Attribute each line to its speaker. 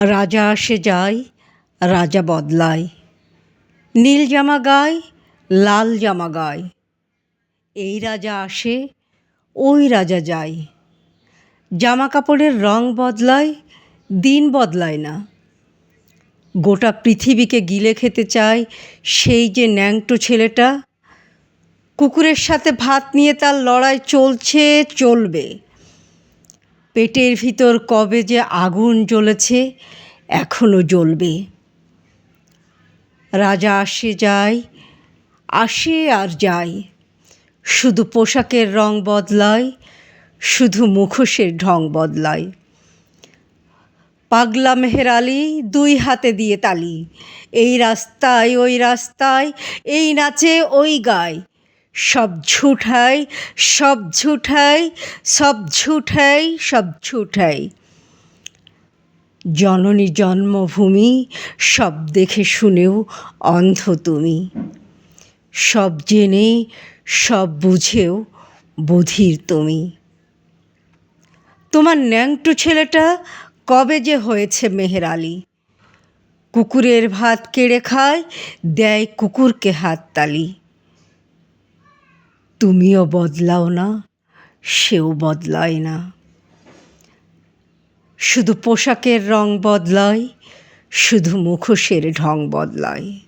Speaker 1: রাজা আসে যায়, রাজা বদলায়, নীল জামা গায়, লাল জামা গায়। এই রাজা আসে, ওই রাজা যায়। জামা কাপড়ের রং বদলায়, দিন বদলায় না। গোটা পৃথিবীকে গিলে খেতে চায় সেই যে ন্যাংটো ছেলেটা। কুকুরের সাথে ভাত নিয়ে তার লড়াই চলছে, চলবে। পেটের ভিতর কবে যে আগুন জ্বলেছে, এখনো জ্বলবে। রাজা আসে যায়, আসে আর যায়, শুধু পোশাকের রং বদলায়, শুধু মুখোশের ঢং বদলায়। পাগলা মেহের আলি দুই হাতে দিয়ে তালি, এই রাস্তায় ওই রাস্তায়, এই নাচে ওই গায়। সব ঝুঠাই, সব ঝুঠাই, সব ঝুঠাই, সব ঝুঠাই। জননী জন্মভূমি, সব দেখে শুনেও অন্ধ তুমি। সব জেনে সব বুঝেও বধির তুমি। তোমার ন্যাংটো ছেলেটা কবে যে হয়েছে মেহের আলি। কুকুরের ভাত কেড়ে খায়, দেয় কুকুরকে হাততালি। তুমিও বদলাও না, সেও বদলায় না। শুধু পোশাকের রং বদলায়, শুধু মুখোশের ঢং বদলায়।